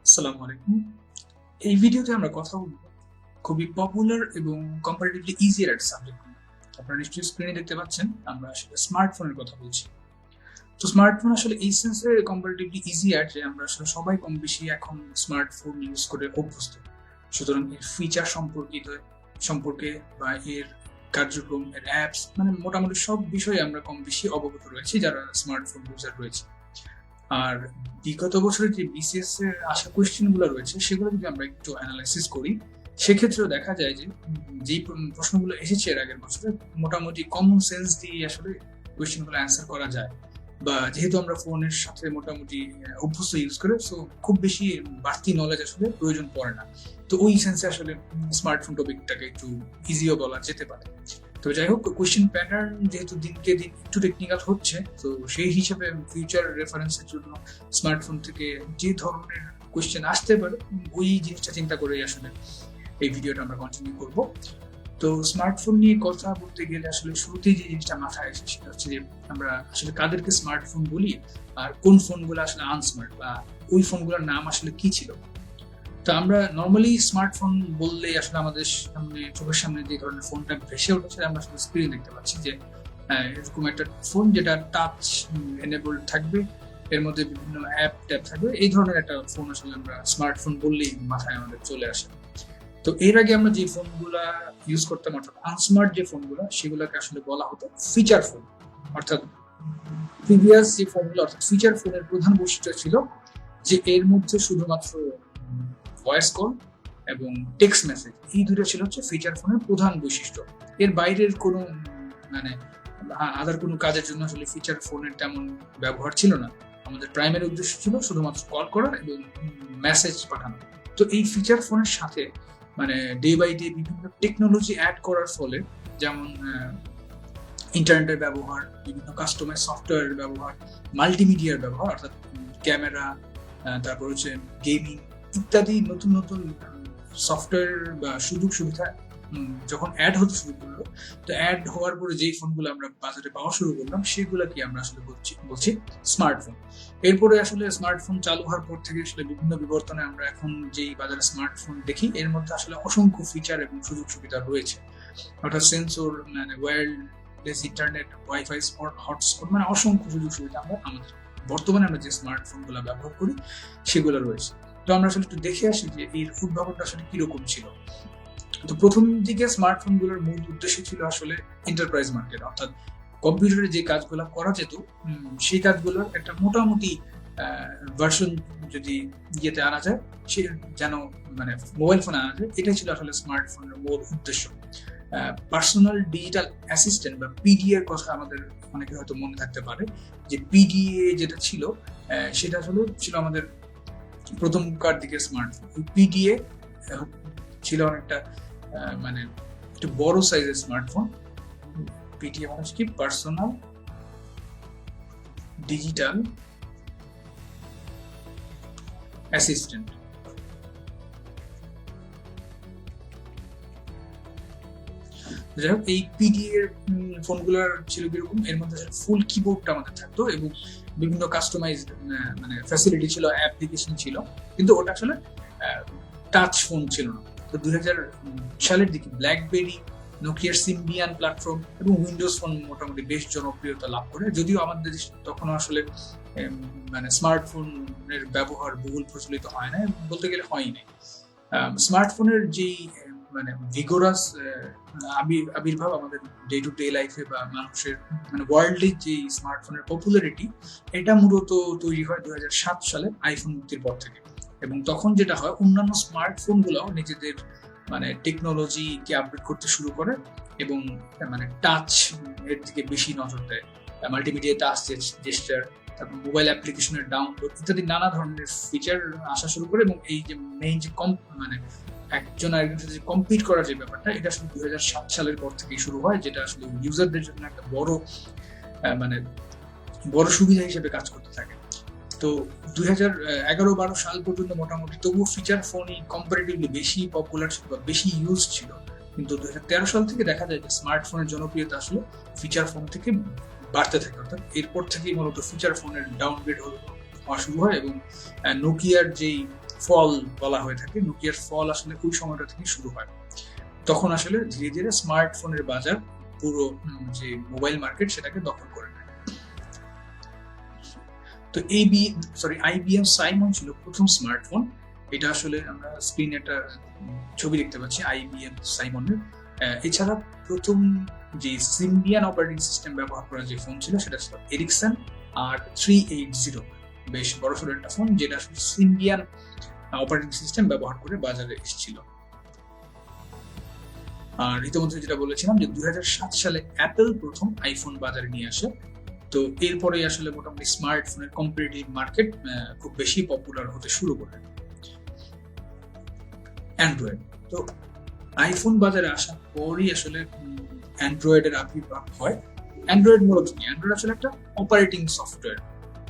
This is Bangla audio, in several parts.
আসসালামু আলাইকুম। এই ভিডিওতে আমরা কথা বলব খুবই পপুলার এবং কম্পারেটিভলি ইজিয়ার একটা সাবজেক্ট নিয়ে। আপনারা নিশ্চয়ই স্ক্রিনে দেখতে পাচ্ছেন আমরা আসলে স্মার্টফোনের কথা বলছি। তো স্মার্টফোন আসলে এই সেন্সে কম্পারেটিভলি ইজিয়ার যে আমরা আসলে সবাই কম বেশি এখন স্মার্টফোন ইউজ করে অভ্যস্ত। সুতরাং এর ফিচার সম্পর্কে বা এর কার্যক্রম, এর অ্যাপস মানে মোটামুটি সব বিষয়ে আমরা কম বেশি অবগত রয়েছি যারা স্মার্টফোন ইউজার রয়েছে। আর বিগত বছরের যে বিসিএস এর আসা কোয়েশ্চেন গুলো রয়েছে সেগুলো যদি আমরা একটু অ্যানালাইসিস করি সেক্ষেত্রেও দেখা যায় যে যেই প্রশ্নগুলো এসেছে এর আগের বছরে মোটামুটি কমন সেন্স দিয়ে আসলে কোয়েশ্চেন গুলো অ্যান্সার করা যায়, বা যেহেতু আমরা ফোনের সাথে মোটামুটি অভ্যস্ত ইউজ করে, সো খুব বেশি বাড়তি নলেজ আসলে প্রয়োজন পড়ে না। তো ওই সেন্সে আসলে স্মার্টফোন টপিকটাকে একটু ইজিও বলা যেতে পারে। তো যাই হোক, কোয়েশ্চেন প্যাটার্ন যেহেতু দিনকে দিন একটু টেকনিক্যাল হচ্ছে, তো সেই হিসাবে ফিউচার রেফারেন্সের জন্য স্মার্টফোন থেকে যে ধরনের কোয়েশ্চেন আসতে পারে ওই জিনিসটা চিন্তা করেই আসলে এই ভিডিওটা আমরা কন্টিনিউ করব। তো স্মার্টফোন নিয়ে কথা বলতে গেলে আসলে শুরুতেই যে জিনিসটা মাথায় আসে সেটা হচ্ছে যে আমরা আসলে কাদেরকে স্মার্টফোন বলি আর কোন ফোনগুলো আসলে আনস্মার্ট, বা ওই ফোনগুলোর নাম আসলে কি ছিল। তো আমরা নর্মালি স্মার্টফোন বললে আসলে আমাদের সামনে, চোখের সামনে যে ধরনের ফোনটা ভেসে উঠেছে আমরা আসলে স্ক্রিনে দেখতে পাচ্ছি যে এরকম একটা ফোন যেটা টাচ এনেবলড থাকবে, এর মধ্যে বিভিন্ন অ্যাপ ট্যাপ থাকবে, এই ধরনের একটা ফোন আসলে আমরা স্মার্টফোন বললেই মাথায় আমাদের চলে আসে। তো এর আগে আমরা যে ফোনগুলা ইউজ করতাম অর্থাৎ আনস্মার্ট যে ফোনগুলো, সেগুলোকে আসলে বলা হতো ফিচার ফোন। অর্থাৎ প্রিভিয়াস যে ফোনগুলো অর্থাৎ ফিচার ফোনের প্রধান বৈশিষ্ট্য ছিল যে এর মধ্যে শুধুমাত্র ভয়েস কল এবং টেক্সট মেসেজ, এই দুটো ছিল হচ্ছে ফিচার ফোনের প্রধান বৈশিষ্ট্য। এর বাইরের কোনো মানে আদার কোনো কাজের জন্য আসলে ফিচার ফোনের তেমন ব্যবহার ছিল না। আমাদের প্রাইমারি উদ্দেশ্য ছিল শুধুমাত্র কল করা এবং মেসেজ পাঠানো। তো এই ফিচার ফোনের সাথে মানে ডে বাই ডে বিভিন্ন টেকনোলজি অ্যাড করার ফলে, যেমন ইন্টারনেটের ব্যবহার, বিভিন্ন কাস্টমাইজ সফটওয়্যারের ব্যবহার, মাল্টিমিডিয়ার ব্যবহার অর্থাৎ ক্যামেরা, তারপর হচ্ছে গেমিং ইত্যাদি নতুন নতুন সফটওয়্যার বা সুযোগ সুবিধা যখন অ্যাড হতে শুরু করলো, তো অ্যাড হওয়ার পরে যেই ফোনগুলো আমরা বাজারে পাওয়া শুরু করলাম সেগুলোকে আমরা আসলে বলছি স্মার্টফোন। এরপরে আসলে স্মার্টফোন চালু হওয়ার পর থেকে আসলে বিভিন্ন বিবর্তনে আমরা এখন যেই বাজারে স্মার্টফোন দেখি এর মধ্যে আসলে অসংখ্য ফিচার এবং সুযোগ সুবিধা রয়েছে। অর্থাৎ সেন্সর, মানে ওয়্যারলেস ইন্টারনেট, ওয়াইফাই হটস্পট, মানে অসংখ্য সুযোগ সুবিধা আমরা আমাদের বর্তমানে আমরা যে স্মার্টফোনগুলো ব্যবহার করি সেগুলো রয়েছে। তো আমরা আসলে একটু দেখে আসি যে এর উদ্ভাবনটা আসলে কিরকম ছিল। তো প্রথম দিকে স্মার্টফোনগুলোর মূল উদ্দেশ্য ছিল আসলে এন্টারপ্রাইজ মার্কেট, অর্থাৎ কম্পিউটারে যে কাজগুলো করা যেত সেই কাজগুলোর একটা মোটামুটি ভার্সন যদি ইয়েতে আনা যায়, সে যেন মানে মোবাইল ফোনে আনা যায়, এটাই ছিল আসলে স্মার্টফোনের মূল উদ্দেশ্য। পার্সোনাল ডিজিটাল অ্যাসিস্ট্যান্ট বা পিডিএ এর কথা আমাদের অনেকে হয়তো মনে থাকতে পারে, যে পিডিএ যেটা ছিল সেটা আসলে ছিল আমাদের প্রথমকার দিকে স্মার্টফোন। ওই পিডিএ ছিল অনেকটা মানে একটু বড় সাইজের স্মার্টফোন। পিডিএ মানে কি, পার্সোনাল ডিজিটাল অ্যাসিস্ট্যান্ট। যাই হোক, এই পিডিএ এর ফোনগুলোর ছিল কিরকম, এর মধ্যে ফুল কিবোর্ডটা আমাদের থাকতো এবং বিভিন্ন কাস্টমাইজ মানে ফ্যাসিলিটি ছিল, অ্যাপ্লিকেশন ছিল, কিন্তু ওটা আসলে টাচ ফোন ছিল না। তো 2000 সালের দিকে ব্ল্যাকবেরি, নোকিয়ার সিম্বিয়ান প্ল্যাটফর্ম এবং উইন্ডোজ ফোন মোটামুটি বেশ জনপ্রিয়তা লাভ করে, যদিও আমাদের দেশে তখন আসলে মানে স্মার্টফোনের ব্যবহার বহুল প্রচলিত হয় না, বলতে গেলে হয়নি। স্মার্টফোনের যেই মানে ভিগোরাস আবির্ভাব আমাদের ডে টু ডে লাইফে বা মানুষের মানে ওয়ার্ল্ডে যে স্মার্টফোনের পপুলারিটি, এটা মূলত তৈরি হয় 2007 সালে আইফোন মুক্তির পর থেকে। এবং তখন যেটা হয়, অন্যান্য স্মার্টফোন গুলো নিজেদের মানে টেকনোলজিকে আপডেট করতে শুরু করে এবং মানে টাচ এর দিকে বেশি নজর দেয়, মাল্টিমিডিয়া টাচ জেস্টার, তারপর মোবাইল অ্যাপ্লিকেশনের ডাউনলোড ইত্যাদি নানা ধরনের ফিচার আসা শুরু করে। এবং এই যে মেইন যে মানে একজন আরেকজনের সাথে কম্পিট করার যে ব্যাপারটা, এটা আসলে 2007 সালের পর থেকেই শুরু হয়, যেটা আসলে ইউজারদের জন্য একটা বড় মানে বড় সুবিধা হিসেবে কাজ করতে থাকে। তো 2011-12 সাল পর্যন্ত মোটামুটি তবুও ফিচার ফোনই কম্পারেটিভলি বেশি পপুলার ছিল বা বেশি ইউজ ছিল, কিন্তু 2013 সাল থেকে দেখা যায় যে স্মার্টফোনের জনপ্রিয়তা আসলে ফিচার ফোন থেকে বাড়তে থাকে। অর্থাৎ এরপর থেকেই মূলত ফিচার ফোনের ডাউনগ্রেড হওয়া শুরু হয় এবং নোকিয়ার যেই ফল বলা হয়ে থাকে। নোকিয়ার ফল আসলে ওই সময়টা থেকে শুরু হয়। তখন আসলে ধীরে ধীরে স্মার্টফোনের বাজার পুরো যে মোবাইল মার্কেট সেটাকে দখল করে নেয়। তো আইবিএম সাইমন ছিল প্রথম স্মার্টফোন। এটা আসলে আমরা স্ক্রিনে একটা ছবি দেখতে পাচ্ছি আইবিএম সাইমনের। এছাড়া প্রথম যে সিম্বিয়ান অপারেটিং সিস্টেম ব্যবহার করা যে ফোন ছিল সেটা ছিল এরিকসন R380, বেশ বড়সড় একটা ফোন যেটা আসলে সিম্বিয়ান অপারেটিং সিস্টেম ব্যবহার করে বাজারে এসেছিল। আর ইতিমধ্যে যেটা বলেছিলাম যে 2007 সালে অ্যাপল প্রথম আইফোন বাজারে নিয়ে আসে। তো এরপরে আসলে মোটামুটি স্মার্টফোনের কম্পিটিটিভ মার্কেট খুব বেশি পপুলার হতে শুরু করে। অ্যান্ড্রয়েড, তো আইফোন বাজারে আসার পরই আসলে অ্যান্ড্রয়েডের আবির্ভাব হয়। অ্যান্ড্রয়েড মূলত কি? অ্যান্ড্রয়েড আসলে একটা অপারেটিং সফটওয়্যার,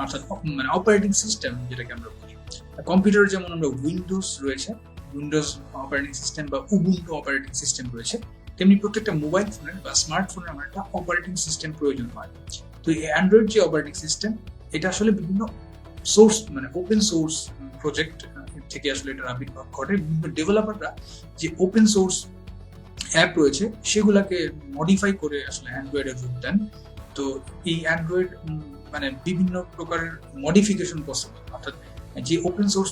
অর্থাৎ মানে অপারেটিং সিস্টেম যেটাকে আমরা বলি। কম্পিউটার যেমন আমরা উইন্ডোজ রয়েছে, উইন্ডোজ অপারেটিং সিস্টেম বা উবুন্টু অপারেটিং সিস্টেম রয়েছে, তেমনি প্রত্যেকটা মোবাইল ফোনের বা স্মার্টফোনের আমার একটা অপারেটিং সিস্টেম প্রয়োজন হয়। তো এই অ্যান্ড্রয়েড যে অপারেটিং সিস্টেম এটা আসলে বিভিন্ন সোর্স মানে ওপেন সোর্স প্রজেক্ট থেকে আসলে এটার আবির্ভাব ঘটে। বিভিন্ন ডেভেলপাররা যে ওপেন সোর্স অ্যাপ রয়েছে সেগুলাকে মডিফাই করে আসলে অ্যান্ড্রয়েডের রূপ দেন। তো এই অ্যান্ড্রয়েড মানে বিভিন্ন প্রকারের মডিফিকেশন পসিবল, অর্থাৎ যে ওপেন সোর্স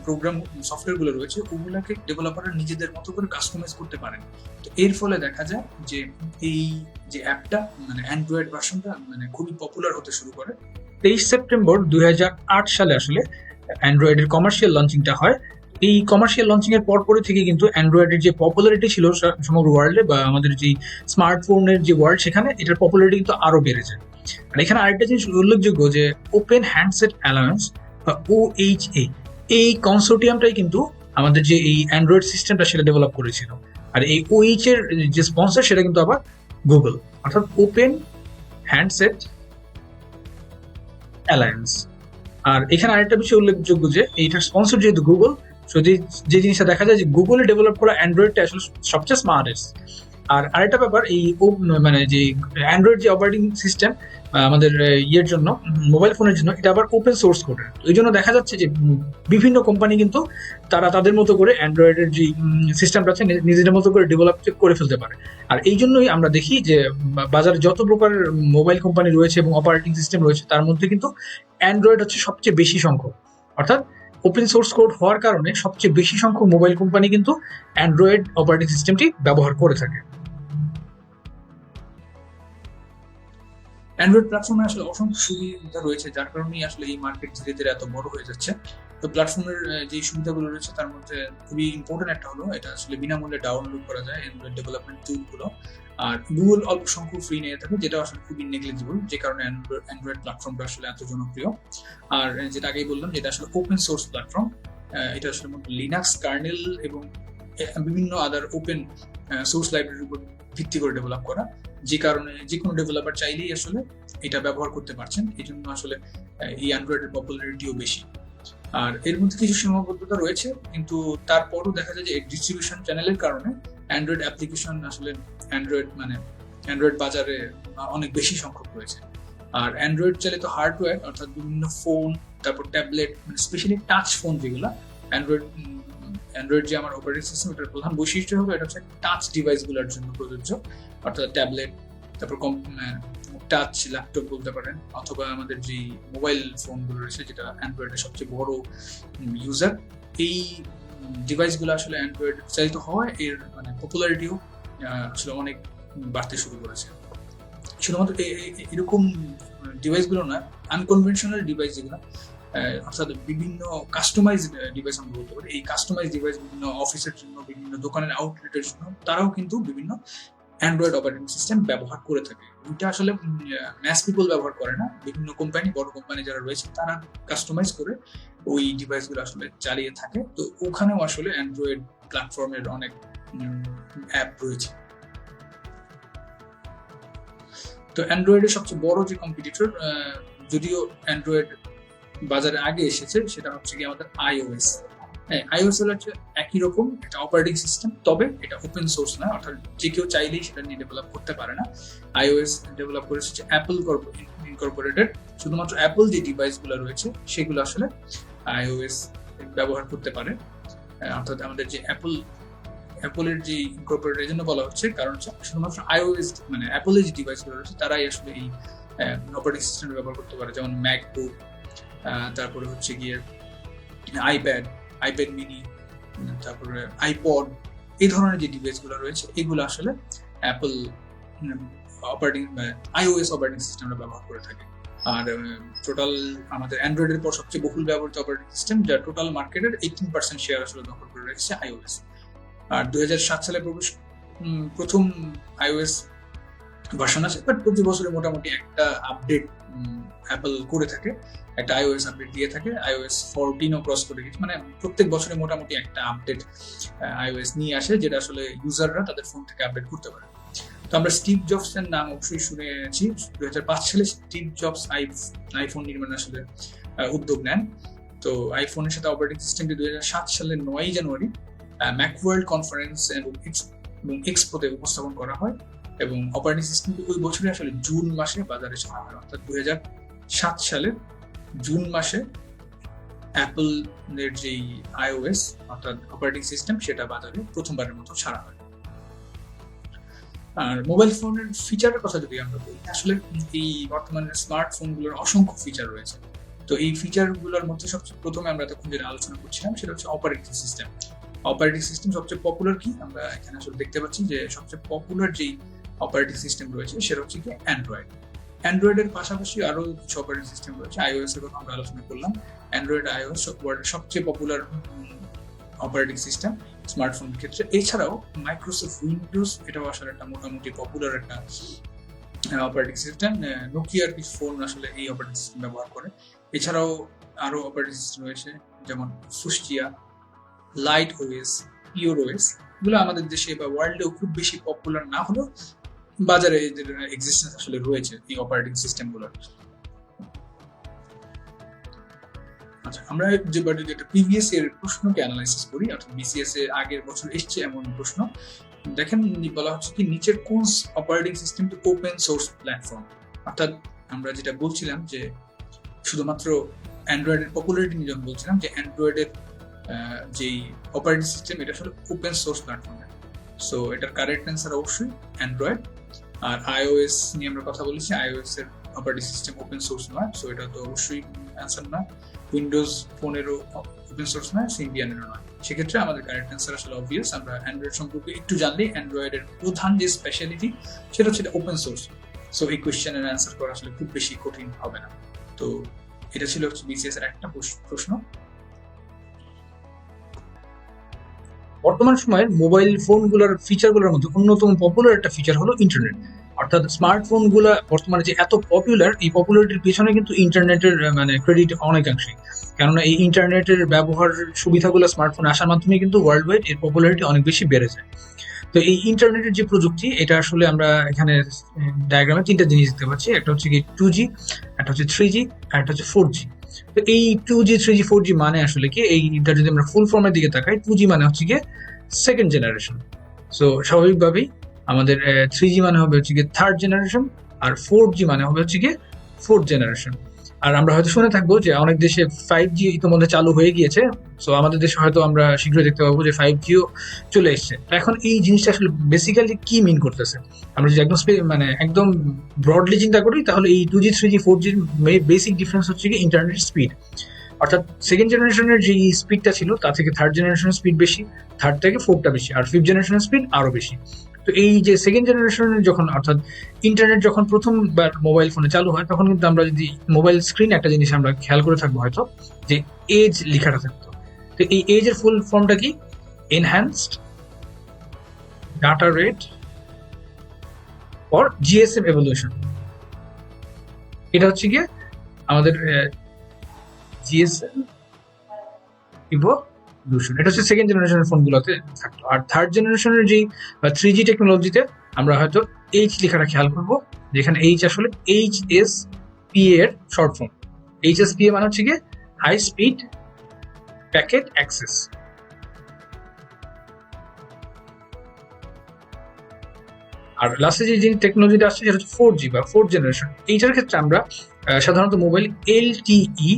প্রোগ্রাম সফটওয়্যারগুলো রয়েছে ওগুলাকে ডেভেলপাররা নিজেদের মতো করে কাস্টমাইজ করতে পারেন। তো এর ফলে দেখা যায় যে এই যে অ্যাপটা মানে অ্যান্ড্রয়েড ভার্সনটা মানে খুবই পপুলার হতে শুরু করে। 23 সেপ্টেম্বর 2008 সালে আসলে অ্যান্ড্রয়েডের কমার্শিয়াল লঞ্চিংটা হয়। এই কমার্শিয়াল লঞ্চিং এর পরপরই থেকে কিন্তু অ্যান্ড্রয়েডের যে পপুলারিটি ছিল সমগ্র ওয়ার্ল্ডে বা আমাদের যে স্মার্টফোনের যে ওয়ার্ল্ড সেখানে এটার পপুলারিটি কিন্তু আরো বেড়ে যায়। আর এখানে আরেকটা জিনিস উল্লেখযোগ্য যে ওপেন হ্যান্ডসেট অ্যালায়েন্স বা OHA, এই কনসোর্টিয়ামটাই কিন্তু আমাদের যে এই অ্যান্ড্রয়েড সিস্টেমটা সেটা ডেভেলপ করেছিল। আর এই OH এর যে স্পন্সর সেটা কিন্তু আবার গুগল, অর্থাৎ ওপেন হ্যান্ডসেট অ্যালায়েন্স। আর এখানে আরেকটা বিষয় উল্লেখযোগ্য যে এইটার স্পন্সর যেহেতু গুগল, যদি যে জিনিসটা দেখা যায় যে গুগলে ডেভেলপ করা অ্যান্ড্রয়েডটা আসলে সবচেয়ে স্মার্টেস্ট। আর আরেকটা ব্যাপার, এই মানে যে অ্যান্ড্রয়েড যে অপারেটিং সিস্টেম আমাদের ইয়ের জন্য মোবাইল ফোনের জন্য এটা আবার ওপেন সোর্স কোডের। এই জন্য দেখা যাচ্ছে যে বিভিন্ন কোম্পানি কিন্তু তারা তাদের মতো করে অ্যান্ড্রয়েডের যে সিস্টেমটা আছে নিজেদের মতো করে ডেভেলপ করে ফেলতে পারে। আর এই জন্যই আমরা দেখি যে বাজারে যত প্রকার মোবাইল কোম্পানি রয়েছে এবং অপারেটিং সিস্টেম রয়েছে তার মধ্যে কিন্তু অ্যান্ড্রয়েড হচ্ছে সবচেয়ে বেশি সংখ্যক, অর্থাৎ ওপেন সোর্স কোড হওয়ার কারণে সবচেয়ে বেশি সংখ্যক মোবাইল কোম্পানি কিন্তু অ্যান্ড্রয়েড অপারেটিং সিস্টেমটি ব্যবহার করে থাকে। অ্যান্ড্রয়েড প্ল্যাটফর্মে আসলে অসংখ্য সুবিধা রয়েছে যার কারণেই আসলে এই মার্কেট ধীরে ধীরে এত বড় হয়ে যাচ্ছে। তো প্ল্যাটফর্মের যে সুবিধাগুলো রয়েছে তার মধ্যে খুবই ইম্পর্টেন্ট একটা হলো এটা আসলে বিনামূল্যে ডাউনলোড করা যায় অ্যান্ড্রয়েড ডেভেলপমেন্ট টুলগুলো। আর গুগল অল্প সংখ্যক ফ্রি নিয়ে থাকে যেটা আসলে খুবই নেগলিজিবল, যে কারণে অ্যান্ড্রয়েড প্ল্যাটফর্মটা আসলে এত জনপ্রিয়। আর যেটা আগেই বললাম যেটা আসলে ওপেন সোর্স প্ল্যাটফর্ম, এটা আসলে লিনাক্স কার্নেল এবং বিভিন্ন আদার ওপেন সোর্স লাইব্রেরির উপর ভিত্তি করে ডেভেলপ করা, যে কারণে যে কোনো ডেভেলপার চাইলেই আসলে এটা ব্যবহার করতে পারছেন। এই জন্য আসলে এই অ্যান্ড্রয়েডের পপুলারিটিও বেশি। আর এর মধ্যে কিছু সীমাবদ্ধতা রয়েছে, কিন্তু তারপরও দেখা যায় যে ডিস্ট্রিবিউশন চ্যানেলের কারণে অ্যান্ড্রয়েড অ্যাপ্লিকেশন আসলে অ্যান্ড্রয়েড বাজারে অনেক বেশি সংখ্যক রয়েছে। আর অ্যান্ড্রয়েড চালিত হার্ডওয়্যার অর্থাৎ বিভিন্ন ফোন, তারপর ট্যাবলেট, মানে স্পেশালি টাচ ফোন যেগুলো অ্যান্ড্রয়েড যে আমার অপারেটিং সিস্টেম এটার প্রধান বৈশিষ্ট্য হবে এটা হচ্ছে টাচ ডিভাইসগুলোর জন্য প্রযোজ্য, অর্থাৎ ট্যাবলেট, তারপর টাচ ল্যাপটপ বলতে পারেন, অথবা আমাদের যে মোবাইল ফোনগুলো রয়েছে যেটা অ্যান্ড্রয়েডের সবচেয়ে বড় ইউজার। এই ডিভাইসগুলো আসলে অ্যান্ড্রয়েড চালিত হওয়ায় এর মানে পপুলারিটিও আসলে অনেক বাড়তে শুরু করেছে। শুধুমাত্র এরকম ডিভাইসগুলো না, আনকনভেনশনাল ডিভাইস যেগুলো অর্থাৎ বিভিন্ন কাস্টমাইজ ডিভাইস আমরা বলতে পারি, এই কাস্টমাইজ ডিভাইস বিভিন্ন অফিসের জন্য, বিভিন্ন দোকানের আউটলেটের জন্য তারাও কিন্তু বিভিন্ন অ্যান্ড্রয়েড অপারেটিং সিস্টেম ব্যবহার করে থাকে। এটা আসলে ম্যাস পিপল ব্যবহার করে না, বিভিন্ন কোম্পানি, বড় কোম্পানি যারা রয়েছে তারা কাস্টমাইজ করে ওই ডিভাইসগুলো আসলে চালিয়ে থাকে। তো ওখানেও আসলে অ্যান্ড্রয়েড প্ল্যাটফর্মের অনেক অ্যাপ রয়েছে। তো অ্যান্ড্রয়েডের সবচেয়ে বড় যে কম্পিটিটর, যদিও অ্যান্ড্রয়েড বাজারে আগে এসেছে, সেটা হচ্ছে কি আমাদের iOS। হ্যাঁ, iOS হলো একই রকম একটা অপারেটিং সিস্টেম, তবে এটা ওপেন সোর্স না, অর্থাৎ যে কেউ চাইলেই সেটা নিয়ে ডেভেলপ করতে পারে না। iOS ডেভেলপ করেছে হচ্ছে অ্যাপল ইনকর্পোরেটেড, শুধুমাত্র অ্যাপল যে ডিভাইসগুলো রয়েছে সেগুলো আসলে iOS ব্যবহার করতে পারে। অর্থাৎ আমাদের যে অ্যাপলের যে ইনকর্পোরেট এর জন্য বলা হচ্ছে, কারণ শুধুমাত্র iOS মানে অ্যাপলের যে ডিভাইসগুলো রয়েছে তারাই আসলে এই অপারেটিং সিস্টেম ব্যবহার করতে পারে, যেমন ম্যাকবুক, তারপরে হচ্ছে গিয়ে আইপ্যাড মিনি, তারপরে আইপড, এই ধরনের যে ডিভাইসগুলো রয়েছে এগুলো আসলে অ্যাপল অপারেটিং iOS অপারেটিং সিস্টেমটা ব্যবহার করে থাকে। আর টোটাল আমাদের অ্যান্ড্রয়েডের পর সবচেয়ে বহুল ব্যবহৃত অপারেটিং সিস্টেম, যা টোটাল মার্কেটের 18% শেয়ার আসলে দখল করে রেখেছে iOS। আর 2007 সালে প্রথম iOS ভার্সন আছে, বাট প্রতি বছরে মোটামুটি একটা আপডেট অ্যাপল করে থাকে, একটা iOS আপডেট দিয়ে থাকে। iOS 14ও ক্রস করে গেছে, মানে প্রত্যেক বছরে মোটামুটি একটা আপডেট iOS নিয়ে আসে, যেটা আসলে ইউজাররা তাদের ফোন থেকে আপডেট করতে পারে। তো আমরা স্টিভ জবস এর নাম অবশ্যই শুনেছি। 2005 সালে স্টিভ জবস আইফোন নির্মাণে আসলে উদ্যোগ নেন। তো আইফোনের সাথে অপারেটিং সিস্টেমটি 2007 সালের 9 জানুয়ারি ম্যাকওয়ার্ল্ড কনফারেন্স এবং এক্সপোতে উপস্থাপন করা হয়, এবং অপারেটিং সিস্টেমটি ওই বছরে আসলে জুন মাসে বাজারে ছাড়া হয়। অর্থাৎ 2007 সালের জুন মাসে অ্যাপলের যেই iOS অর্থাৎ অপারেটিং সিস্টেম সেটা বাজারে প্রথমবারের মতো ছাড়া হয়। আর মোবাইল ফোনের ফিচারের কথা যদি আমরা বলি, আসলে এই বর্তমানে স্মার্টফোনগুলোর অসংখ্য ফিচার রয়েছে। তো এই ফিচারগুলোর মধ্যে সবচেয়ে প্রথমে আমরা তখন যেটা আলোচনা করছিলাম সেটা হচ্ছে অপারেটিং সিস্টেম। অপারেটিং সিস্টেম সবচেয়ে পপুলার কি, আমরা এখানে আসলে দেখতে পাচ্ছি যে সবচেয়ে পপুলার যেই অপারেটিং সিস্টেম রয়েছে সেটা হচ্ছে কি অ্যান্ড্রয়েডের পাশাপাশি আরো কিছু অপারেটিং সিস্টেম রয়েছে। iOS এর কথা আমরা আলোচনা করলাম। অ্যান্ড্রয়েড iOS ওয়ার্ল্ডের সবচেয়ে পপুলার অপারেটিং সিস্টেম স্মার্টফোনের ক্ষেত্রে। এছাড়াও মাইক্রোসফট উইন্ডোজ, এটাও আসলে একটা মোটামুটি পপুলার একটা অপারেটিং সিস্টেম। নোকিয়ার কিছু ফোন আসলে এই অপারেটিং সিস্টেম ব্যবহার করে। এছাড়াও আরো অপারেটিং সিস্টেম রয়েছে, যেমন ফুস্টিয়া, লাইট ওএস, পিওর ওএস। এগুলো আমাদের দেশে বা ওয়ার্ল্ডেও খুব বেশি পপুলার না হলেও বাজারে এদের এক্সিস্টেন্স আসলে রয়েছে এই অপারেটিং সিস্টেমগুলোর। আচ্ছা, আমরা যে একটা প্রিভিয়াস ইয়ার প্রশ্নকে অ্যানালাইসিস করি, অর্থাৎ বিসিএস এর আগের বছর এসছে এমন প্রশ্ন। দেখেন বলা হচ্ছে কি, নিচের কোন অপারেটিং সিস্টেমটি ওপেন সোর্স প্ল্যাটফর্ম। অর্থাৎ আমরা যেটা বলছিলাম যে শুধুমাত্র অ্যান্ড্রয়েডের পপুলারিটি নিয়ে যখন বলছিলাম যে অ্যান্ড্রয়েডের যেই অপারেটিং সিস্টেম এটা আসলে ওপেন সোর্স প্ল্যাটফর্ম। সো এটার কারেক্ট অ্যান্সার অবশ্যই অ্যান্ড্রয়েড। আর iOS নিয়ে আমরা কথা বলেছি, iOS এর অপারেটিং সিস্টেম ওপেন সোর্স নয়, সো এটা তো অবশ্যই অ্যান্সার নয়। উইন্ডোজ ফোনেরও ওপেন সোর্স নয়, সিম্বিয়ানেরও নয়। সেক্ষেত্রে আমাদের কারেক্ট অ্যান্সার আসলে অবভিয়াস। আমরা অ্যান্ড্রয়েড সম্পর্কে একটু জানলে অ্যান্ড্রয়েডের প্রধান যে স্পেশালিটি সেটা হচ্ছে ওপেন সোর্স। সো এই কোয়েশ্চেনের অ্যান্সার করা আসলে খুব বেশি কঠিন হবে না। তো এটা ছিল হচ্ছে বিসিএস এর একটা প্রশ্ন। বর্তমান সময়ের মোবাইল ফোনগুলোর ফিচারগুলোর মধ্যে অন্যতম পপুলার একটা ফিচার হলো ইন্টারনেট। অর্থাৎ স্মার্টফোনগুলো বর্তমানে যে এত পপুলার, এই পপুলারিটির পিছনে কিন্তু ইন্টারনেটের মানে ক্রেডিট অনেকাংশে। কেননা এই ইন্টারনেটের ব্যবহার সুবিধাগুলো স্মার্টফোন আসার মাধ্যমে কিন্তু ওয়ার্ল্ড ওয়াইড এর পপুলারিটি অনেক বেশি বেড়েছে। তো এই ইন্টারনেটের যে প্রযুক্তি, এটা আসলে আমরা এখানে ডায়াগ্রামে তিনটা জিনিস দেখতে পাচ্ছি। একটা হচ্ছে কি 2G, একটা হচ্ছে 3G, আর একটা হচ্ছে 4G। তো এই 2G, 3G, 4G মানে আসলে কি, এইটা যদি আমরা ফুল ফর্মের দিকে তাকাই, 2G মানে হচ্ছে কি সেকেন্ড জেনারেশন। সো স্বাভাবিকভাবেই আমাদের 3G মানে হবে হচ্ছে গিয়ে থার্ড জেনারেশন, আর 4G মানে হবে হচ্ছে গিয়ে ফোর্থ জেনারেশন। আর আমরা হয়তো শুনে থাকবো যে অনেক দেশে 5G ইতিমধ্যে চালু হয়ে গিয়েছে। সো আমাদের দেশে হয়তো আমরা শীঘ্রই দেখতে পাবো যে 5Gও চলে এসছে। এখন এই জিনিসটা আসলে বেসিক্যালি কি মিন করতেছে, আমরা যদি একদম ব্রডলি চিন্তা করি, তাহলে এই 2G, 3G, 4G basic difference হচ্ছে কি ইন্টারনেট স্পিড। অর্থাৎ সেকেন্ড জেনারেশনের যে স্পিডটা ছিল তা থেকে থার্ড জেনারেশনের স্পিড বেশি, থার্ড থেকে ফোর্থটা বেশি, আর ফিফথ জেনারেশনের স্পিড আরো বেশি। তো এই যে সেকেন্ড জেনারেশনের যখন অর্থাৎ ইন্টারনেট যখন প্রথমবার মোবাইল ফোনে চালু হয়, তখন কিন্তু আমরা যদি মোবাইল স্ক্রিন একটা জিনিস আমরা খেয়াল করে থাকবো হয়তো, যে এজ লেখাটা থাকতো। তো এই এজ এর ফুল ফর্মটা কি, enhanced data rate for GSM evolution. এটা হচ্ছে গিয়ে আমাদের জিএসএম ইভলিউশন। এটা হচ্ছে সেকেন্ড জেনারেশনের ফোনগুলোতে থাকতো। আর থার্ড জেনারেশনের যে 3G টেকনোলজিতে আমরা হয়তো এইচ লেখাটা খেয়াল করবো, যেখানে এইচ আসলে HSPA এর শর্ট ফর্ম। HSPA মানে হচ্ছে গিয়ে হাই স্পিড প্যাকেট অ্যাক্সেস। আর লাস্টে যে টেকনোলজিটা আসছে সেটা হচ্ছে 4G বা ফোর্থ জেনারেশন। এইটার ক্ষেত্রে আমরা সাধারণত মোবাইল LTE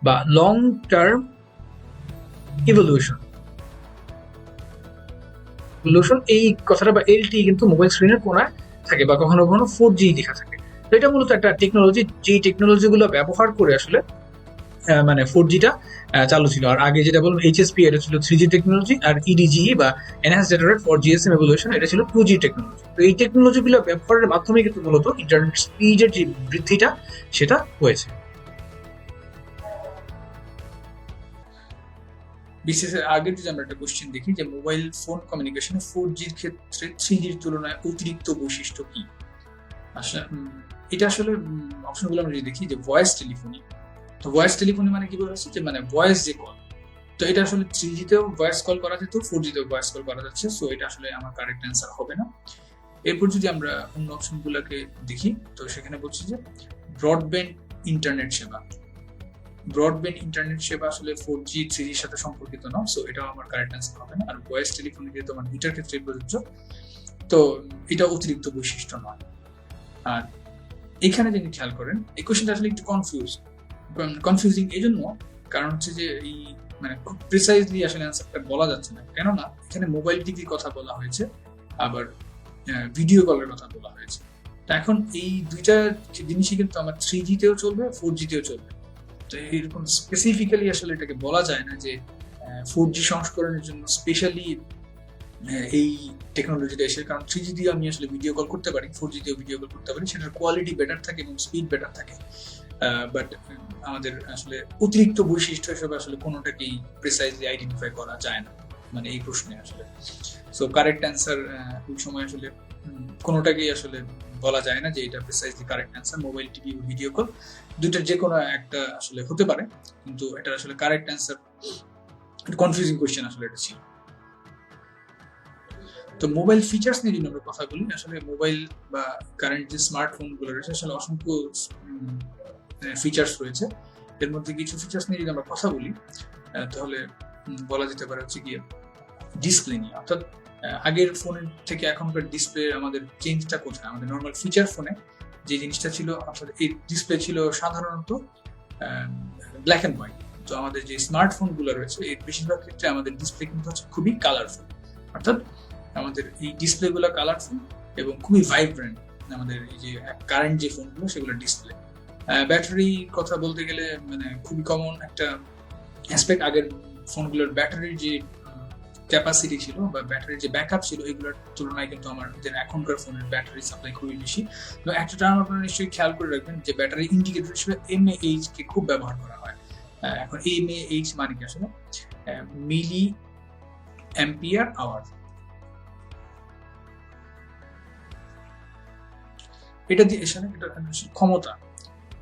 বা লং টার্ম ইভলিউশন এই কথাটা বা এলটি কিন্তু মোবাইল স্ক্রিনের কোনায় থাকে বা কখনো কখনো 4G লেখা থাকে। তো এটা মূলত একটা টেকনোলজি, যেই টেকনোলজিগুলো ব্যবহার করে আসলে মানে 4Gটা চালু ছিল। আর আগে যেটা বললাম HSP, এটা ছিল 3G টেকনোলজি, আর EDGE বা enhance data rate for GSM evolution, এটা ছিল 2G টেকনোলজি। তো এই টেকনোলজিগুলো ব্যবহারের মাধ্যমে কিন্তু মূলত ইন্টারনেট স্পিডের যে বৃদ্ধিটা সেটা হয়েছে। বিশেষ আগে যদি আমরা একটা কোশ্চেন দেখি যে মোবাইল ফোন কমিউনিকেশনে 4Gর ক্ষেত্রে 3Gর তুলনায় অতিরিক্ত বৈশিষ্ট্য কি? আসলে এটা আসলে অপশনগুলো আমরা যদি দেখি যে ভয়েস টেলিফোনি, তো ভয়েস টেলিফোনি মানে কি বলছে যে মানে ভয়েস যে কল, তো এটা আসলে 3Gতেও ভয়েস কল করা যেত, 4Gতেও ভয়েস কল করা যাচ্ছে, সো এটা আসলে আমার কারেক্ট অ্যান্সার হবে না। এরপর যদি আমরা অন্য অপশনগুলোকে দেখি, তো সেখানে বলছি যে ব্রডব্যান্ড ইন্টারনেট সেবা, ব্রডব্যান্ড ইন্টারনেট সেবা আসলে 4G 3Gর সাথে সম্পর্কিত না, সো এটাও আমার কারেক্ট অ্যান্সার হবে না। আর ভয়েস টেলিফোনি যেহেতু আমার দুইটার ক্ষেত্রে প্রযোজ্য, তো এটা অতিরিক্ত বৈশিষ্ট্য নয়। আর এখানে যদি খেয়াল করেন এই কোশ্চেনটা আসলে একটু কনফিউজিং এই জন্য, কারণ হচ্ছে যে এই মানে খুব প্রিসাইজলি আসলে অ্যান্সারটা বলা যাচ্ছে না, কেননা এখানে মোবাইল টিভির কথা বলা হয়েছে, আবার ভিডিও কলের কথা বলা হয়েছে। তো এখন এই দুইটা জিনিসই কিন্তু আমার 3Gতেও চলবে, 4Gতেও চলবে। তো এরকম স্পেসিফিক্যালি আসলে এটাকে বলা যায় না যে 4G সংস্করণের জন্য স্পেশালি এই টেকনোলজিটা এসে, কারণ 3G দিয়ে আমি আসলে ভিডিও কল করতে পারি, 4G দিয়েও ভিডিও কল করতে পারি, সেটার কোয়ালিটি বেটার থাকে এবং স্পিড বেটার থাকে। বাট আমাদের আসলে অতিরিক্ত বৈশিষ্ট্য হিসেবে আসলে কোনোটাকেই প্রিসাইজলি আইডেন্টিফাই করা যায় না মানে এই প্রশ্নে আসলে। সো কারেক্ট অ্যান্সার ওই সময় আসলে কোনোটাকেই আসলে বলা যায় না যে এটা precisely correct answer. Mobile TV video call দুইটার যে কোনো একটা আসলে হতে পারে, কিন্তু এটা আসলে কারেক্ট অ্যান্সার। কনফিউজিং কোয়েশ্চেন আসলে এটা ছিল। তো মোবাইল ফিচার্স নিয়ে যদি আমরা কথা বলি, আসলে মোবাইল বা কারেন্ট যে স্মার্টফোনগুলো রয়েছে আসলে অসংখ্য ফিচার্স রয়েছে। এর মধ্যে কিছু ফিচার্স নিয়ে যদি আমরা কথা বলি, তাহলে বলা যেতে পারে হচ্ছে গিয়ে ডিসপ্লে নিয়ে। অর্থাৎ আগের ফোনের থেকে এখনকার ডিসপ্লে আমাদের চেঞ্জটা কোথায়? আমাদের নর্মাল ফিচার ফোনে যে জিনিসটা ছিল আসলে এই ডিসপ্লে ছিল সাধারণত ব্ল্যাক অ্যান্ড হোয়াইট। তো আমাদের যে স্মার্টফোনগুলো রয়েছে এর বেশিরভাগ ক্ষেত্রে আমাদের ডিসপ্লে কিন্তু হচ্ছে খুবই কালারফুল, অর্থাৎ আমাদের এই ডিসপ্লেগুলো কালারফুল এবং খুবই ভাইব্রেন্ট। আমাদের এই যে কারেন্ট যে ফোনগুলো সেগুলো ডিসপ্লে। ব্যাটারি কথা বলতে গেলে মানে খুবই কমন একটা অ্যাসপেক্ট। আগের ফোনগুলোর ব্যাটারির যে ক্যাপাসিটি ছিল বা ব্যাটারির যে ব্যাকআপ ছিল এগুলোর তুলনায় কিন্তু আমাদের এখনকার ফোনের ব্যাটারি সাপ্লাই খুবই বেশি। তো একটা টার্ম আপনারা নিশ্চয়ই খেয়াল করে রাখবেন যে ব্যাটারি ইন্ডিকেটর হিসেবে mAh কে খুব ব্যবহার করা হয়। এখন mAh মানে কি আসলে? Milli ampere hour. এটা দিয়ে এখানে এটা ক্ষমতা।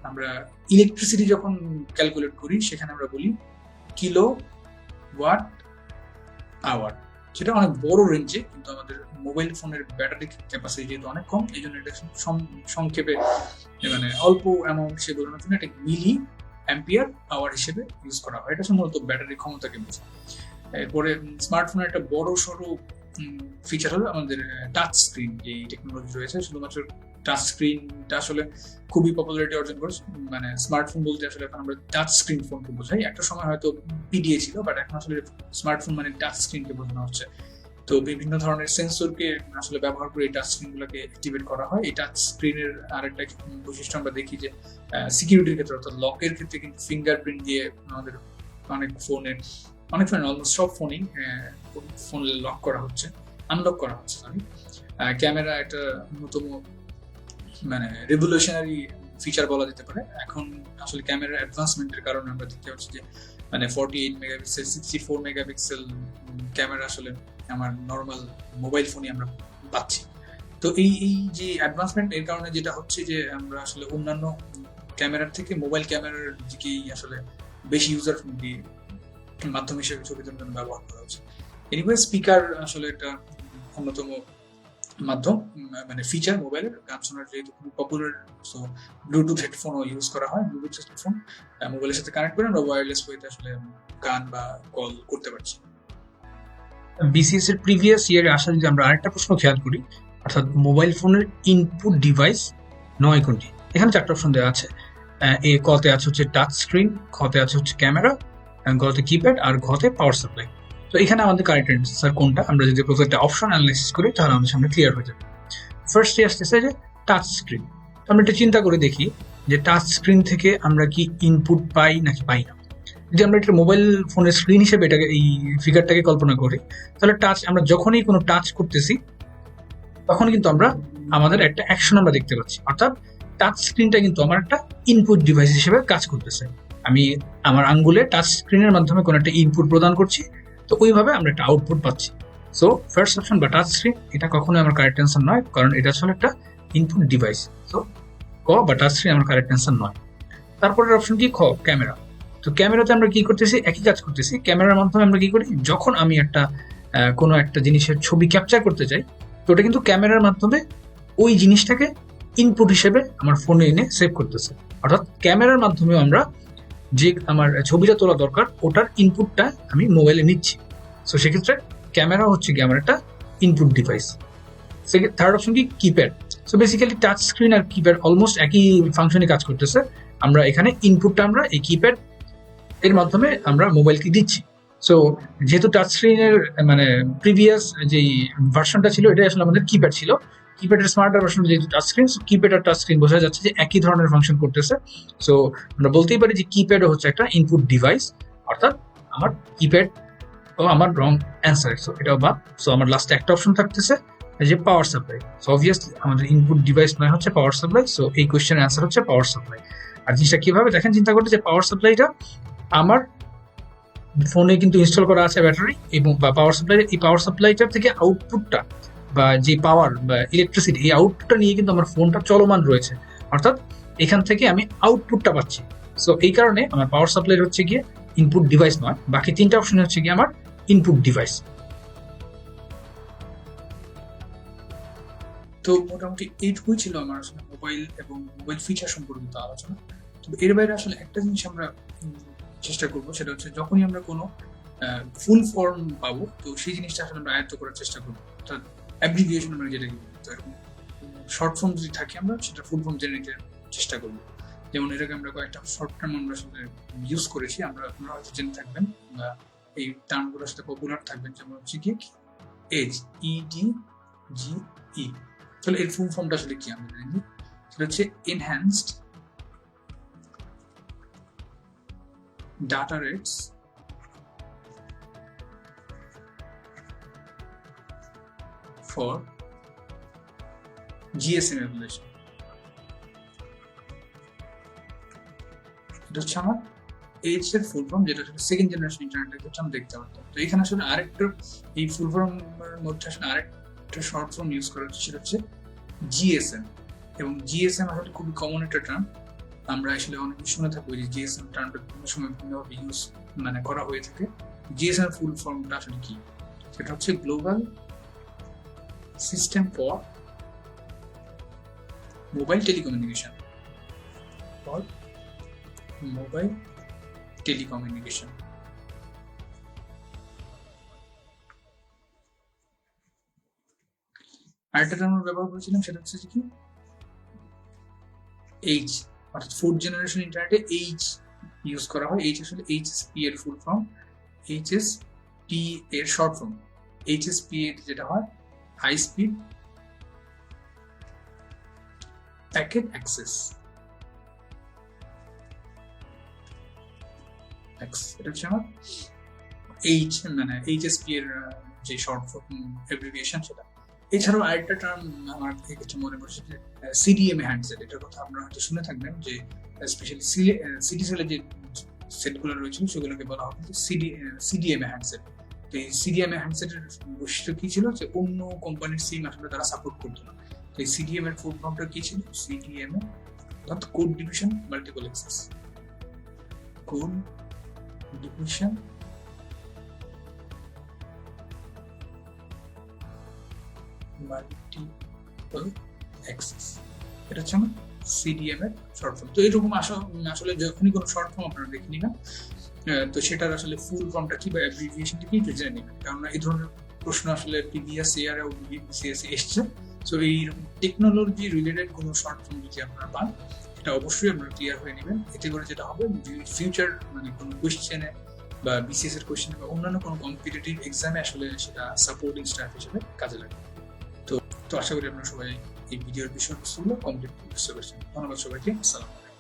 আমরা ইলেকট্রিসিটি যখন ক্যালকুলেট করি সেখানে আমরা বলি কিলো ওয়াট আওয়ার, সেটা অনেক বড় রেঞ্জে, কিন্তু আমাদের মোবাইল ফোনের ব্যাটারি ক্যাপাসিটি যেহেতু অনেক কম, এই জন্য এটা সংক্ষেপে মানে অল্প অ্যামাউন্ট হিসেবে বোঝানোর জন্য এটা মিলি অ্যাম্পিয়ার আওয়ার হিসেবে ইউজ করা হয়। এটা মূলত ব্যাটারির ক্ষমতাকে বোঝায়। এরপরে স্মার্টফোনের একটা বড় সড়ো ফিচার হলো আমাদের টাচ স্ক্রিন যে টেকনোলজি রয়েছে। শুধুমাত্র টাচ স্ক্রিনটা আসলে খুবই পপুলারিটি অর্জন করেছে। মানে স্মার্টফোন বলতে আসলে এখন আমরা টাচ স্ক্রিন ফোনকে বোঝাই। একটা সময় হয়তো পিডিএ ছিল, বাট এখন আসলে স্মার্টফোন মানে টাচ স্ক্রিনকে বোঝানো হচ্ছে। তো বিভিন্ন ধরনের সেন্সরকে আসলে ব্যবহার করে এই টাচ স্ক্রিনগুলোকে অ্যাক্টিভেট করা হয়। এই টাচ স্ক্রিনের আরেকটা বৈশিষ্ট্য আমরা দেখি যে সিকিউরিটির ক্ষেত্রে, অর্থাৎ লকের ক্ষেত্রে কিন্তু ফিঙ্গারপ্রিন্ট দিয়ে আমাদের অনেক ফোনে অলমোস্ট সব ফোনেই ফোন লক করা হচ্ছে, আনলক করা হচ্ছে। সরি, ক্যামেরা একটা অন্যতম মানে রেভলিউশনারি ফিচার বলা যেতে পারে। এখন আসলে ক্যামেরার অ্যাডভান্সমেন্টের কারণে আমরা দেখতে পাচ্ছি যে মানে 48 মেগাপিক্সেল 64 মেগাপিক্সেল ক্যামেরা আসলে আমার নর্মাল মোবাইল ফোনে আমরা পাচ্ছি। তো এই যে অ্যাডভান্সমেন্ট এর কারণে যেটা হচ্ছে যে আমরা আসলে অন্যান্য ক্যামেরার থেকে মোবাইল ক্যামেরার দিকেই আসলে বেশি ইউজার ফ্রেন্ডলি মাধ্যম হিসেবে ছবি তোলার জন্য ব্যবহার করা হচ্ছে। এনিওয়ে স্পিকার আসলে একটা অন্যতম মাধ্যম মানে ফিচার মোবাইলের, গান শোনার যেহেতু খুব পপুলার, সো ব্লুটুথ হেডফোনও ইউজ করা হয়। ব্লুটুথ হেডফোন মোবাইলের সাথে কানেক্ট করে আমরা ওয়্যারলেস ওয়েতে আসলে গান বা কল করতে পারছি। বিসিএস এর প্রিভিয়াস ইয়ারে আসা যদি আমরা আরেকটা প্রশ্ন খেয়াল করি, অর্থাৎ মোবাইল ফোনের ইনপুট ডিভাইস নয় কোনটি? এখানে চারটা অপশন দেওয়া আছে। এ কতে আছে হচ্ছে টাচ স্ক্রিন, খতে আছে হচ্ছে ক্যামেরা, গতে কিপ্যাড আর ঘতে পাওয়ার সাপ্লাই। তো এখানে আমাদের কারেক্ট অ্যান্সার কোনটা, আমরা যদি প্রত্যেকটা অপশন অ্যানালাইসিস করি তাহলে আমাদের সামনে ক্লিয়ার হয়ে যাবে। ফার্স্টে আসতেছে যে টাচ স্ক্রিন। আমরা একটু চিন্তা করে দেখি যে টাচ স্ক্রিন থেকে আমরা কি ইনপুট পাই নাকি পাই না। যদি আমরা একটা মোবাইল ফোনের স্ক্রিন হিসেবে এটাকে এই ফিগারটাকে কল্পনা করি, তাহলে টাচ আমরা যখনই কোনো টাচ করতেছি তখন কিন্তু আমরা আমাদের একটা অ্যাকশন আমরা দেখতে পাচ্ছি, অর্থাৎ টাচ স্ক্রিনটা কিন্তু আমার একটা ইনপুট ডিভাইস হিসেবে কাজ করতেছে। আমি আমার আঙ্গুলে টাচ স্ক্রিনের মাধ্যমে কোনো একটা ইনপুট প্রদান করছি, তো ওইভাবে আমরা একটা আউটপুট পাচ্ছি। সো ফার্স্ট অপশন বা টাচ স্ক্রিন এটা কখনোই আমার কারেক্ট অ্যান্সার নয়, কারণ এটা আসলে একটা ইনপুট ডিভাইস। সো ক বা টাচ স্ক্রিন আমার কারেক্ট অ্যান্সার নয়। তারপরের অপশন কি খ, ক্যামেরা। তো ক্যামেরাতে আমরা কি করতেছি, একই কাজ করতেছি। ক্যামেরার মাধ্যমে আমরা কি করি, যখন আমি একটা কোনো একটা জিনিসের ছবি ক্যাপচার করতে চাই, তো ওটা কিন্তু ক্যামেরার মাধ্যমে ওই জিনিসটাকে ইনপুট হিসেবে আমার ফোনে এনে সেভ করতেছে। অর্থাৎ ক্যামেরার মাধ্যমে আমরা যে আমার ছবিটা তোলা দরকার ওটার ইনপুটটা আমি মোবাইলে নিচ্ছি। সো সেক্ষেত্রে ক্যামেরা হচ্ছে কি আমার একটা ইনপুট ডিভাইস। থার্ড অপশন কি keypad. So basically touch screen আর কিপ্যাড অলমোস্ট একই ফাংশনে কাজ করতেছে। আমরা এখানে ইনপুটটা আমরা এই কিপ্যাড এর মাধ্যমে আমরা মোবাইলকে দিচ্ছি। সো যেহেতু টাচ স্ক্রিনের মানে প্রিভিয়াস যেই ভার্সনটা ছিল এটা আসলে আমাদের কিপ্যাড ছিল, কিপ্যাডের স্মার্টার ভার্সন যেহেতু টাচ স্ক্রিন, কিপ্যাড আর টাচ স্ক্রিন বোঝা যাচ্ছে যে একই ধরনের ফাংশন করতেছে। সো আমরা বলতেই পারি যে কিপ্যাডও হচ্ছে একটা ইনপুট ডিভাইস, অর্থাৎ আমার কিপ্যাড ও আমার রং অ্যান্সার। সো এটাও বাদ। সো আমার লাস্টে একটা অপশন থাকতেছে যে পাওয়ার সাপ্লাই। সো অবভিয়াসলি আমাদের ইনপুট ডিভাইস নয় হচ্ছে পাওয়ার সাপ্লাই। সো এই কোয়েশ্চেনের অ্যান্সার হচ্ছে পাওয়ার সাপ্লাই। আর জিনিসটা কিভাবে দেখেন, চিন্তা করতে যে পাওয়ার সাপ্লাইটা আমার ফোনে কিন্তু ইনস্টল করা আছে ব্যাটারি এবং বা পাওয়ার সাপ্লাই, এই পাওয়ার সাপ্লাইটার থেকে আউটপুটটা বা যে পাওয়ার বা ইলেকট্রিসিটি এই আউটপুটটা নিয়ে কিন্তু আমার ফোনটা চলমান রয়েছে, অর্থাৎ এখান থেকে আমি আউটপুটটা পাচ্ছি। সো এই কারণে আমার পাওয়ার সাপ্লাই হচ্ছে গিয়ে ইনপুট ডিভাইস নয়, বাকি তিনটা অপশন হচ্ছে গিয়ে আমার ইনপুট ডিভাইস। তো মোটামুটি এইটুকুই ছিল আমার আসলে মোবাইল এবং মোবাইল ফিচার সম্পর্কিত আলোচনা। তো এর বাইরে আসলে একটা জিনিস আমরা চেষ্টা করবো, সেটা হচ্ছে যখনই আমরা কোনো ফুল ফর্ম পাবো তো সেই জিনিসটা আসলে আমরা আয়ত্ত করার চেষ্টা করবো, অর্থাৎ অ্যাব্রিভিয়েশন আমরা যেটা বলি। তো এরকম শর্ট ফর্ম যদি থাকে আমরা সেটা ফুল ফর্ম জেনে নিতে চেষ্টা করবো। যেমন এটাকে আমরা কয়েকটা শর্ট টার্ম আমরা আসলে ইউজ করেছি, আপনারা হয়তো জেনে থাকবেন বা এই টার্মগুলোর সাথে পপুলার থাকবেন। যেমন হচ্ছে কি এজ, EDGE। তাহলে এর ফুল ফর্মটা আসলে কি আমরা জানি, সেটা হচ্ছে enhanced data rates for GSM application. এটা হচ্ছে আমার এইচ এর ফুল ফর্ম, যেটা আসলে সেকেন্ড জেনারেশন ইন্টারনেটের ক্ষেত্রে আমরা দেখতে পারতাম। তো এখানে আসলে আরেকটা এই ফুল ফর্মের মধ্যে আসলে আরেকটা শর্ট ফর্ম ইউজ করা হচ্ছে, সেটা হচ্ছে GSM। এবং GSM আসলে খুবই কমন একটা টার্ম, আমরা আসলে অনেক শুনে থাকবো যে GSM টার্মটা বিভিন্ন সময় বিভিন্নভাবে ইউজ করা হয়ে থাকে। GSM ফুল ফর্মটা আসলে কি, সেটা হচ্ছে global system for mobile telecommunication. আরেকটা টার্ম আমরা ব্যবহার করেছিলাম, সেটা হচ্ছে কি এইচ, অর্থাৎ ফোর্থ জেনারেশন ইন্টারনেটে এইচ ইউজ করা হয়। এইচ আসলে HSP এর ফুল ফর্ম, HSP এর শর্ট ফর্ম। HSP এর যেটা হয় হাই স্পিড প্যাকেট অ্যাক্সেস। এটা হচ্ছে আমার এইচ HSP এর যে শর্ট ফর্ম অ্যাব্রিভিয়েশন সেটা। এছাড়াও আরেকটা টার্ম আমার ক্ষেত্রে মনে পড়ছে যে CDMA হ্যান্ডসেট। এটার কথা আপনারা হয়তো শুনে থাকবেন যে স্পেশালি সিটি সেলের যে সেটগুলো রয়েছে সেগুলোকে বলা হয় CDMA হ্যান্ডসেট। তো এই CDMA হ্যান্ডসেটের বৈশিষ্ট্য কি ছিল, যে অন্য কোম্পানির সিম আসলে তারা সাপোর্ট করতো না। তো এই CDMA এর ফুল ফর্মটা কি ছিল, CDMA অর্থাৎ code division multiple access. Code division multiple access, এটা হচ্ছে আমার CDM এর শর্ট ফর্ম। তো এরকম আসলে যখনই কোনো শর্ট ফর্ম আপনারা দেখে নিবেন তো সেটার আসলে ফুল ফর্মটা কি বা অ্যাব্রিভিয়েশনটা কি একটু জেনে নেবেন, কারণ এই ধরনের প্রশ্ন আসলে প্রিভিয়াস ইয়ারে ও BCS এসছে। সো এইরকম টেকনোলজি রিলেটেড কোনো শর্ট ফর্ম যদি আপনারা পান এটা অবশ্যই আপনারা ক্লিয়ার হয়ে নেবেন। এতে করে যেটা হবে ফিউচার কোনো কোয়েশ্চেনে বা বিসিএস এর কোশ্চেন বা অন্যান্য কোনো কম্পিটিটিভ এক্সামে আসলে সেটা সাপোর্টিং স্টাফ হিসেবে কাজে লাগে। তো তো আশা করি আপনারা সবাই এই ভিডিওর বিষয়বস্তুগুলো কমপ্লিট বুঝতে পারছেন। ধন্যবাদ সবাইকে। আসসালামু আলাইকুম।